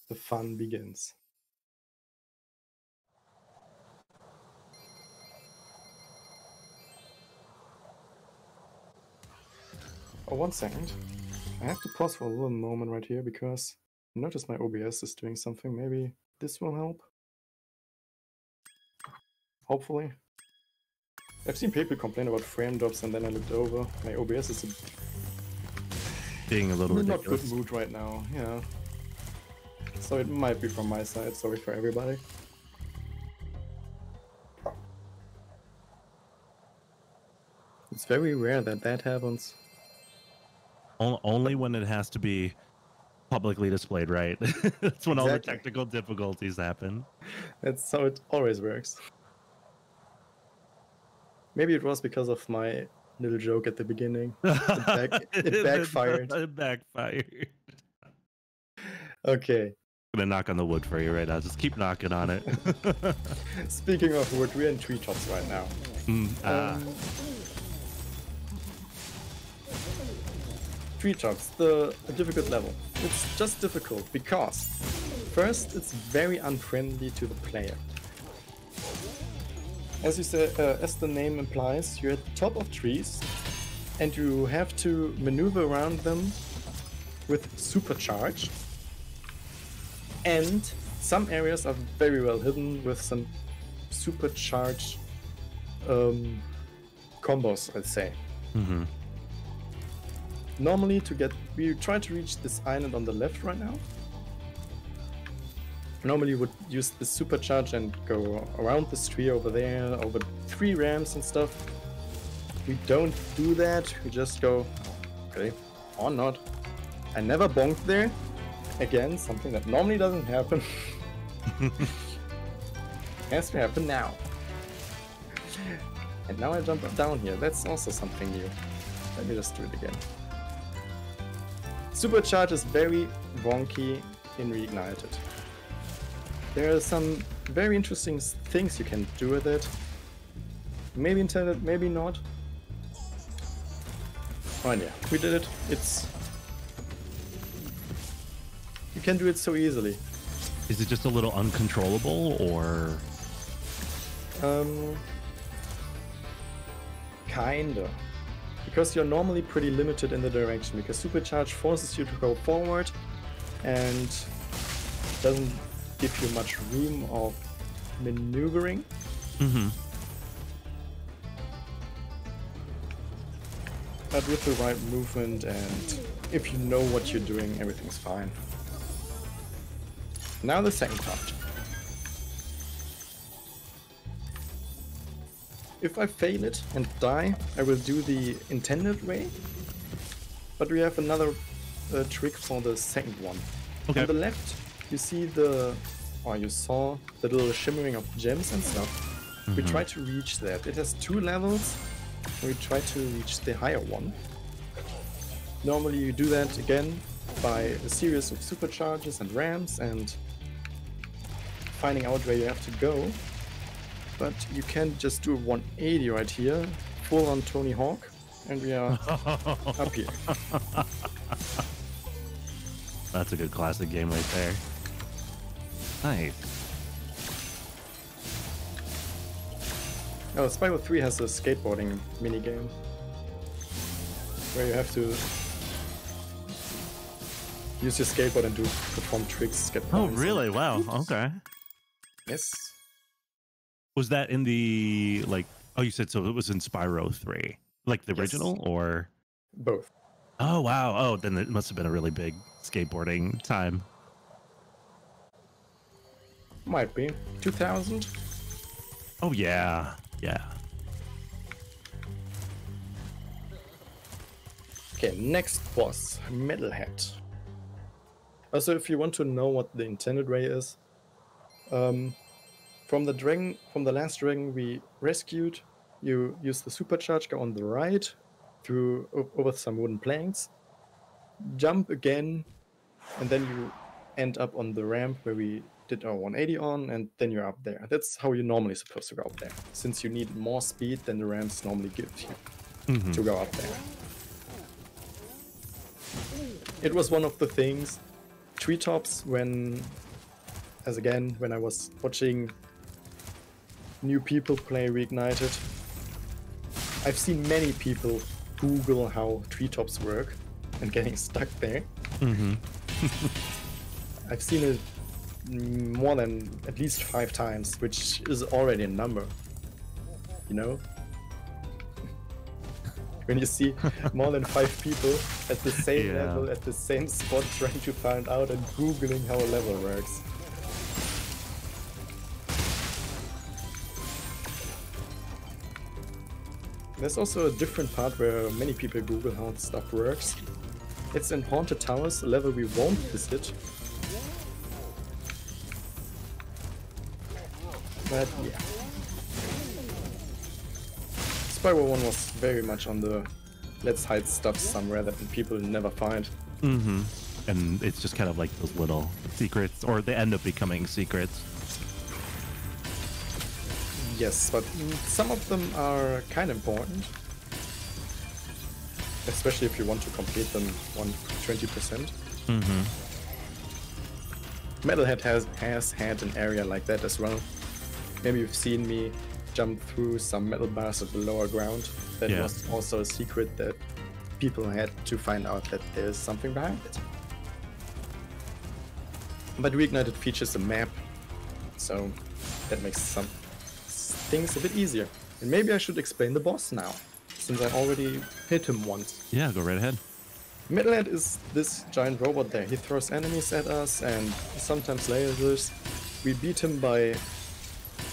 the fun begins. Oh, 1 second. I have to pause for a little moment right here because I notice my OBS is doing something. Maybe this will help. Hopefully. I've seen people complain about frame drops and then I looked over. My OBS is Being a little in a not ridiculous. good mood right now, yeah. So it might be from my side, sorry for everybody. It's very rare that that happens. Only when it has to be publicly displayed, right? That's when all the Exactly. technical difficulties happen. That's how it always works. Maybe it was because of my little joke at the beginning. It backfired. It backfired. Okay. I'm gonna knock on the wood for you right now. Just keep knocking on it. Speaking of wood, we're in treetops right now. Treetops, the difficult level. It's just difficult because first, it's very unfriendly to the player. As you said, as the name implies, you're at the top of trees, and you have to maneuver around them with supercharge. And some areas are very well hidden with some supercharge combos, I'd say. Mm-hmm. Normally, we try to reach this island on the left right now. Normally, would use the supercharge and go around this tree over there, over 3 ramps and stuff. We don't do that. We just go, okay, or not. I never bonked there. Again, something that normally doesn't happen. Has to happen now. And now I jump down here. That's also something new. Let me just do it again. Supercharge is very wonky in Reignited. There are some very interesting things you can do with it. Maybe intended, maybe not. Oh yeah, we did it. You can do it so easily. Is it just a little uncontrollable, or? Kinda. Because you're normally pretty limited in the direction, because supercharge forces you to go forward and doesn't give you much room of maneuvering. Mm-hmm. But with the right movement and if you know what you're doing, everything's fine. Now the second part. If I fail it and die, I will do the intended way. But we have another trick for the second one. Okay. On the left, you see you saw the little shimmering of gems and stuff. Mm-hmm. We try to reach that. It has 2 levels. We try to reach the higher one. Normally you do that again by a series of supercharges and ramps and finding out where you have to go. But you can just do a 180 right here, full on Tony Hawk, and we are up here. That's a good classic game right there. Nice. Oh, Spyro 3 has a skateboarding minigame where you have to use your skateboard and perform tricks, get points. Oh, really? Wow. Okay. Yes. Was that in the, like, oh, you said so it was in Spyro 3? Like the original, or? Both. Oh, wow. Oh, then it must have been a really big skateboarding time. Might be. 2000? Oh, yeah. Yeah. Okay, next boss, Metalhead. Also, if you want to know what the intended way is, from the last dragon we rescued, you use the supercharge, go on the right, over some wooden planks, jump again, and then you end up on the ramp where we did our 180 on, and then you're up there. That's how you're normally supposed to go up there, since you need more speed than the ramps normally give you to go up there. It was one of the things, treetops, when I was watching new people play Reignited, I've seen many people Google how treetops work and getting stuck there. I've seen it more than at least 5 times, which is already a number, you know? When you see more than 5 people at the same level, at the same spot, trying to find out and Googling how a level works. There's also a different part where many people Google how stuff works. It's in Haunted Towers, a level we won't visit. But yeah. Spyro 1 was very much on the let's hide stuff somewhere that people never find. Mm-hmm. And it's just kind of like those little secrets, or they end up becoming secrets. Yes, but some of them are kind of important. Especially if you want to complete them 120%. Mm-hmm. Metalhead has had an area like that as well. Maybe you've seen me jump through some metal bars at the lower ground. That was also a secret that people had to find out that there's something behind it. But Reignited features a map, so that makes some things a bit easier. And maybe I should explain the boss now, since I already hit him once. Yeah, go right ahead. Metalhead is this giant robot there. He throws enemies at us and sometimes lasers. We beat him by,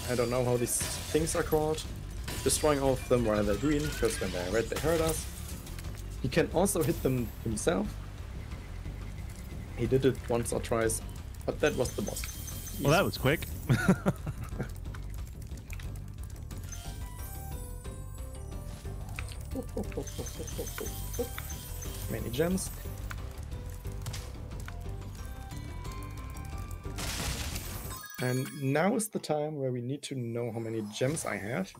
I don't know how these things are called, destroying all of them while they're green, because when they're red they hurt us. He can also hit them himself. He did it once or twice, but that was the boss. Easy. Well, that was quick. Many gems. And now is the time where we need to know how many gems I have,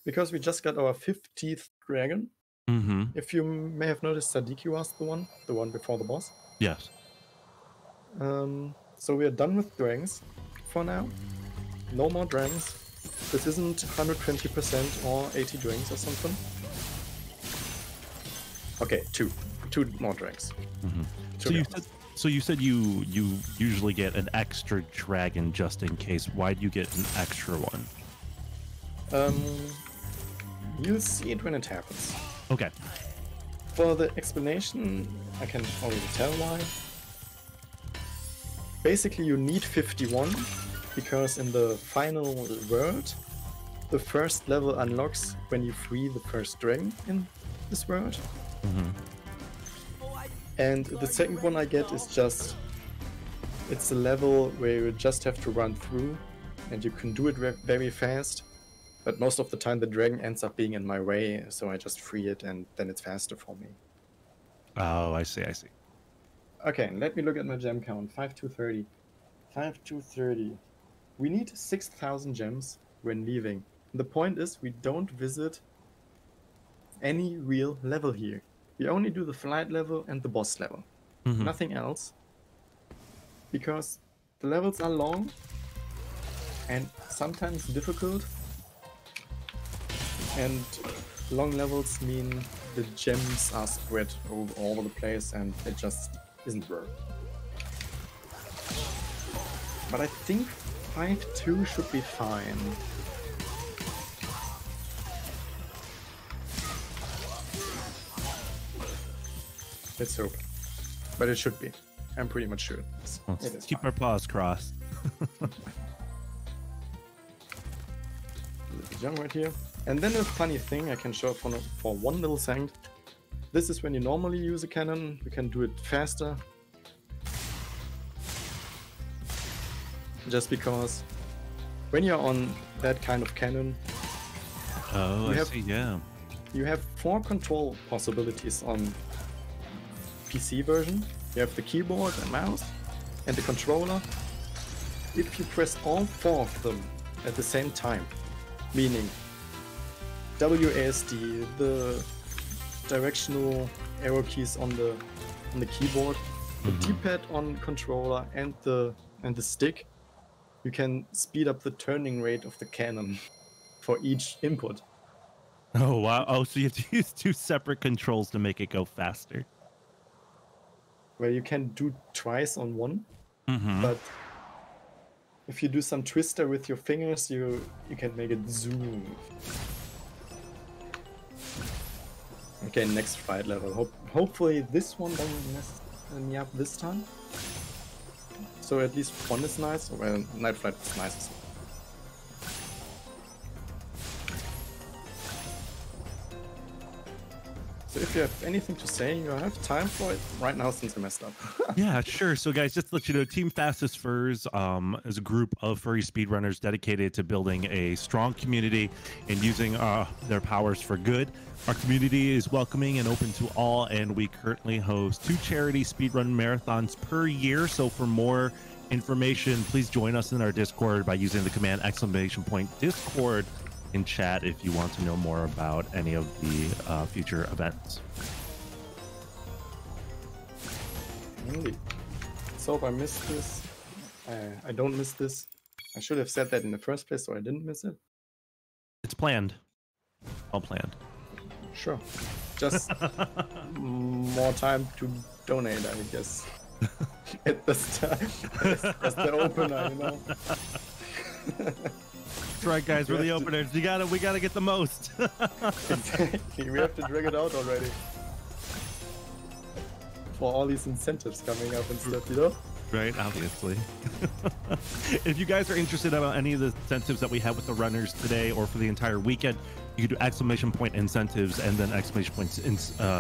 because we just got our 50th dragon. Mm-hmm. If you may have noticed, Sadiki was the one before the boss. Yes. So we are done with dragons for now. No more dragons. This isn't 120% or 80 dragons or something. Okay, two more dragons. Mm-hmm. So you said you usually get an extra dragon just in case. Why do you get an extra one? You'll see it when it happens. Okay. For the explanation, I can already tell why. Basically, you need 51, because in the final world, the first level unlocks when you free the first dragon in this world. Mm-hmm. And the second one I get is just... It's a level where you just have to run through, and you can do it very fast. But most of the time the dragon ends up being in my way, so I just free it and then it's faster for me. Oh, I see. Okay, let me look at my gem count. 5230. 5230. We need 6,000 gems when leaving. The point is, we don't visit any real level here. We only do the flight level and the boss level. Mm-hmm. Nothing else. Because the levels are long and sometimes difficult. And long levels mean the gems are spread all over the place and it just isn't worth. But I think 5-2 should be fine. Let's hope. But it should be. I'm pretty much sure. Let's keep our paws crossed. Jump right here. And then a funny thing I can show for one little second. This is when you normally use a cannon. You can do it faster. Just because when you're on that kind of cannon, you have 4 control possibilities on PC version. You have the keyboard and mouse and the controller. If you press all 4 of them at the same time, meaning WASD, the directional arrow keys on the keyboard, the D-pad on controller, and the stick, you can speed up the turning rate of the cannon for each input. Oh wow! Oh, so you have to use 2 separate controls to make it go faster. Where you can do twice on one, but if you do some twister with your fingers, you can make it zoom. Okay, next fight level. Hopefully this one doesn't mess me up this time. So at least one is nice. Well, Night Flight is nice. So if you have anything to say, you have time for it right now since I messed up. Yeah, sure. So, guys, just to let you know, Team Fastest Furs is a group of furry speedrunners dedicated to building a strong community and using their powers for good. Our community is welcoming and open to all, and we currently host 2 charity speedrun marathons per year. So, for more information, please join us in our Discord by using the command !Discord in chat if you want to know more about any of the future events. Really? So if I missed this, I don't miss this. I should have said that in the first place so I didn't miss it. It's planned. All planned. Sure. Just more time to donate, I guess. At this time. As the opener, you know. That's right, guys. We're the openers. We gotta get the most. Exactly. We have to drag it out already. For all these incentives coming up and stuff, you know? Right, obviously. If you guys are interested about any of the incentives that we have with the runners today or for the entire weekend, you can do ! Incentives and then ! In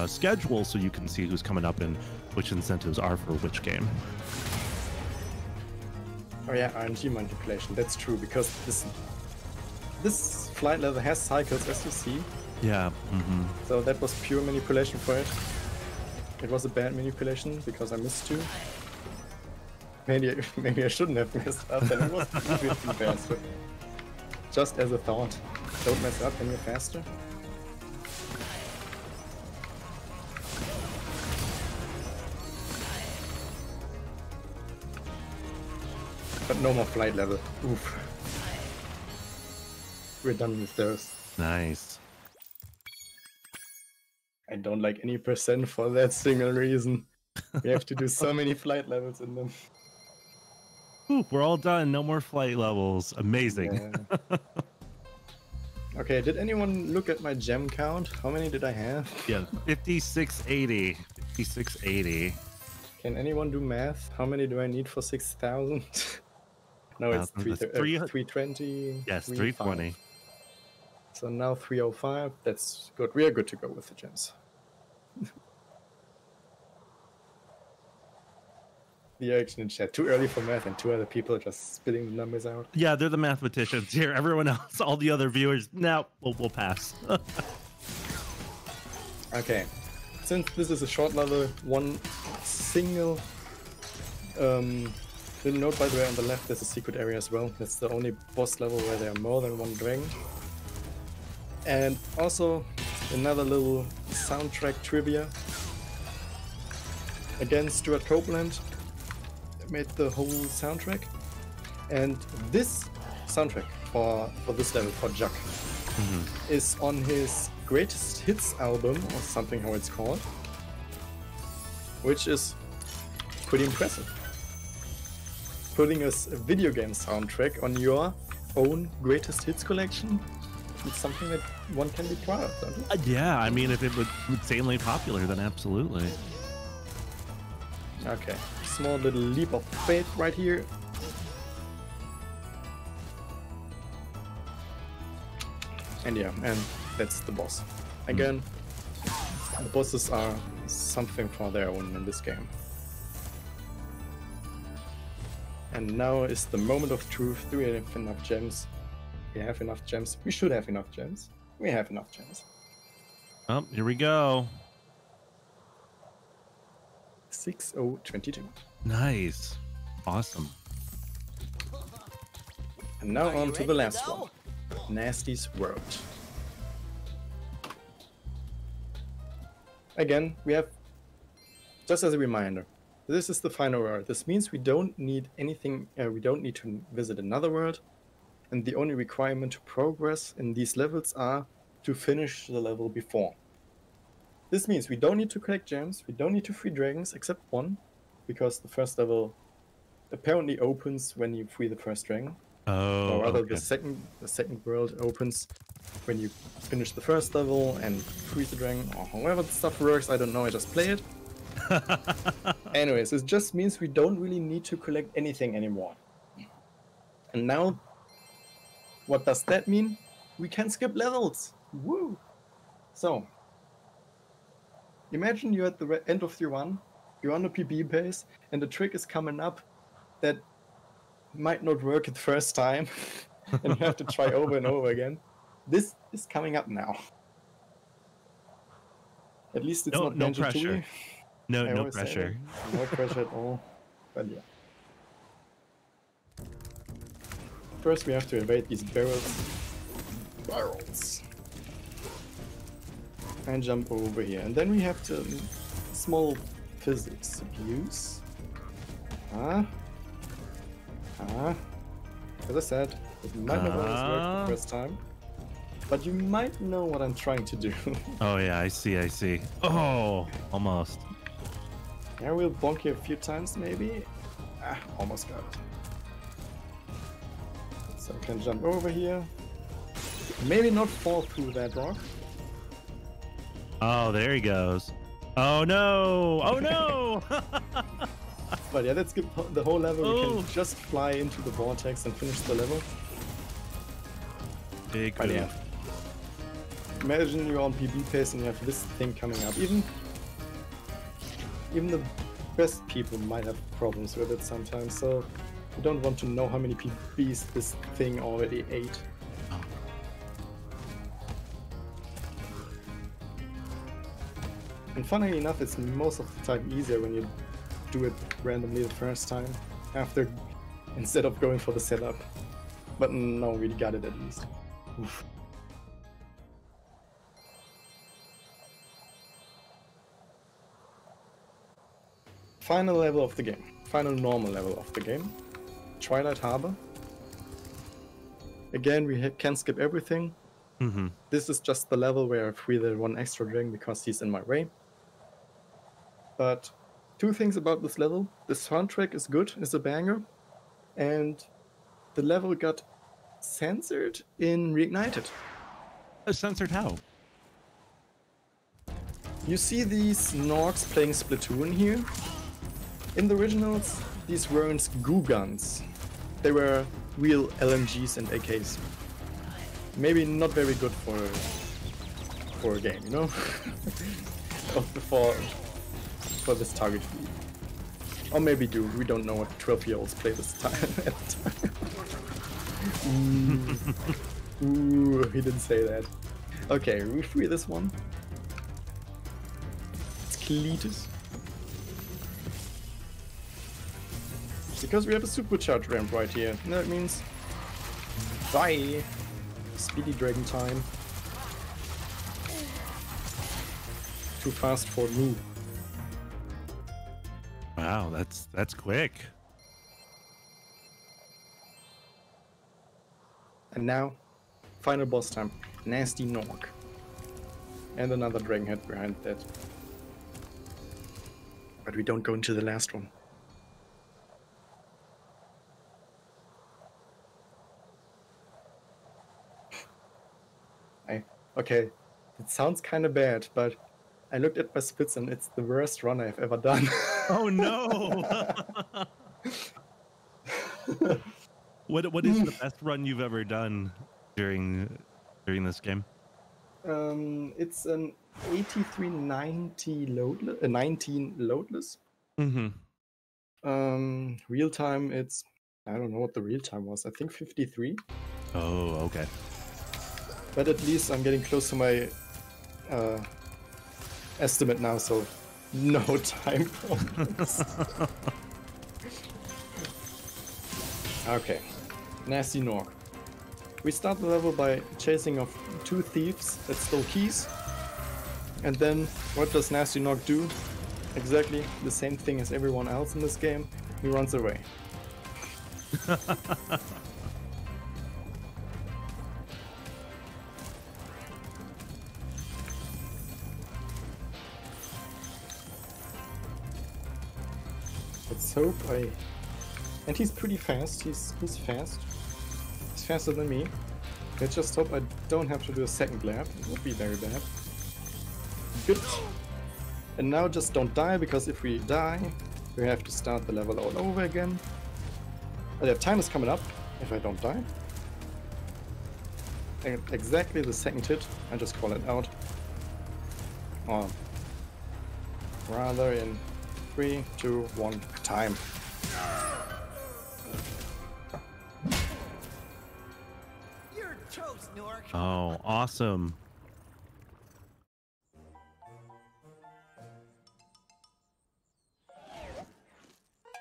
schedule so you can see who's coming up and which incentives are for which game. Oh yeah, RNG manipulation. That's true because this flight level has cycles, as you see. Yeah. Mm-hmm. So that was pure manipulation for it. It was a bad manipulation because I missed 2. Maybe I shouldn't have messed up, and it was easier to be faster. Just as a thought. Don't mess up when you're faster. But no more flight level. Oof. We're done with those. Nice. I don't like any percent for that single reason. We have to do so many flight levels in them. Ooh, we're all done. No more flight levels. Amazing. Yeah. Okay, did anyone look at my gem count? How many did I have? Yeah, 5680. 5680. Can anyone do math? How many do I need for 6,000? No, it's 320. Yes, 320. So now 305. That's good. We are good to go with the gems. The reaction in chat. Too early for math and 2 other people just spitting the numbers out. Yeah, they're the mathematicians here. Everyone else, all the other viewers, no, we'll pass. Okay. Since this is a short level, one single little note, by the way, on the left there's a secret area as well. That's the only boss level where there are more than 1 dragon. And also another little soundtrack trivia. Again, Stuart Copeland made the whole soundtrack, and this soundtrack for this level, for Juck, is on his greatest hits album, or something how it's called, which is pretty impressive. Putting a video game soundtrack on your own greatest hits collection, it's something that one can be proud of, don't you? Yeah, I mean, if it was insanely popular, then absolutely. Okay, small little leap of faith right here. And yeah, and that's the boss. Again, the bosses are something for their own in this game. And now is the moment of truth. Do we have enough gems? We have enough gems. We should have enough gems. We have enough gems. Oh, here we go. 6022. Nice. Awesome. And now Are on you to the ready to last go? one. Nasty's World. Again, we have, just as a reminder, this is the final world. This means we don't need anything, we don't need to visit another world. And the only requirement to progress in these levels are to finish the level before. This means we don't need to collect gems, we don't need to free dragons, except one, because the first level apparently opens when you free the first dragon. Oh, or rather, okay. the second world opens when you finish the first level and free the dragon, or however the stuff works. I don't know. I just play it. Anyways, it just means we don't really need to collect anything anymore. And now, what does that mean? We can skip levels. Woo! So, Imagine you're at the end of your run, you're on a PB base, and the trick is coming up that might not work at first time, and you have to try over and over again. This is coming up now. At least it's not no pressure. No pressure. No pressure at all. But yeah. First we have to evade these barrels. And jump over here. And then we have to small physics abuse. As I said, it might not always work the first time. But you might know what I'm trying to do. Oh yeah, I see. Oh, almost. Yeah, we'll bonk you a few times maybe. Almost got it. So I can jump over here. Maybe not fall through that rock. Oh, there he goes. Oh no! Oh no! But yeah, let's skip the whole level. We can just fly into the vortex and finish the level. Big but yeah. Imagine you're on PB pace and you have this thing coming up. Even the best people might have problems with it sometimes, so you don't want to know how many PBs this thing already ate. Oh. And funnily enough, it's most of the time easier when you do it randomly the first time, instead of going for the setup. But no, we got it at least. Oof. Final level of the game. Final normal level of the game. Twilight Harbor. Again, we can skip everything. Mm-hmm. This is just the level where I free the one extra dragon because he's in my way. But two things about this level. The soundtrack is good, it's a banger. And the level got censored in Reignited. Censored how? You see these Norks playing Splatoon here. In the originals, these weren't goo guns. They were real LMGs and AKs. Maybe not very good for a game, you know? for this target field. Or maybe do. We don't know what 12-year-olds play this time at the time. Ooh, he didn't say that. Okay, we free this one. It's Cletus. Because we have a supercharged ramp right here. That means bye. Speedy dragon time. Too fast for move. Wow, that's quick. And now, final boss time. Nasty Nork. And another dragon head behind that. But we don't go into the last one. Okay, it sounds kind of bad, but I looked at my splits and it's the worst run I've ever done. Oh no! What is the best run you've ever done during this game? It's an 8390 loadless, 19 loadless. Mm-hmm. Real time, it's I don't know what the real time was. I think 53. Oh, okay. But at least I'm getting close to my estimate now, so no time problems. Okay, Nasty Nork. We start the level by chasing off two thieves that stole keys. And then what does Nasty Nork do? Exactly the same thing as everyone else in this game. He runs away. Let's hope and he's pretty fast. He's fast. He's faster than me. Let's just hope I don't have to do a second lap. It would be very bad. Good. And now just don't die, because if we die, we have to start the level all over again. But yeah, time is coming up if I don't die. And exactly the second hit, I just call it out. Oh. rather in 3, 2, 1, time. You're toast, Nork. Oh, awesome.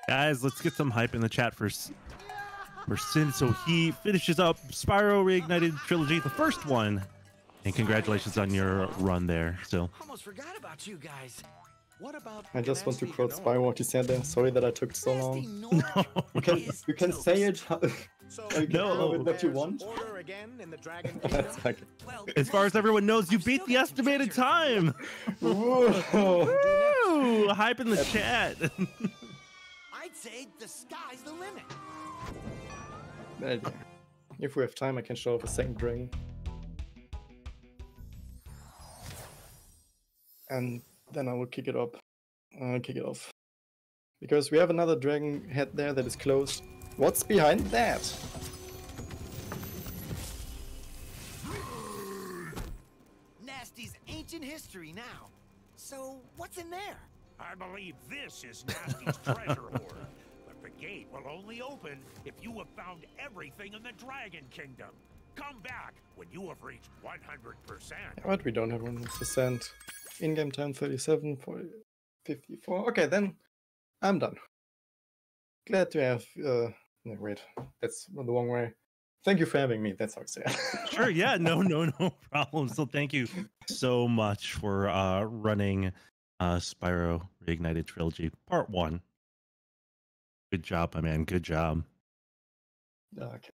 Guys, let's get some hype in the chat for Sin, so he finishes up Spyro Reignited Trilogy, the first one. And congratulations on your run there. So Almost forgot about you guys. What about I just want to Nasty quote Nork? Spyro what he said there. Sorry that I took so Nasty long. Nork. You can say it. So You can No. do it what you there's want. Order again in the Dragon Kingdom? Exactly. Well, as far as everyone knows, you I've beat still the got some estimated treasure. time. Whoa. Woo! Hype in the chat. I'd say the sky's the limit. If we have time, I can show off a second dragon. And then I will kick it up. Kick it off. Because we have another dragon head there that is closed. What's behind that? Nasty's ancient history now. So what's in there? I believe this is Nasty's treasure hoard. But the gate will only open if you have found everything in the Dragon Kingdom. Come back when you have reached 100%. But we don't have 100%. In-game time 37 for 54. Okay, then I'm done. Glad to have. No, wait, that's the wrong way. Thank you for having me. That's how I say it. Sure, yeah, no problem. So thank you so much for running Spyro Reignited Trilogy Part 1. Good job, my man. Good job. Okay.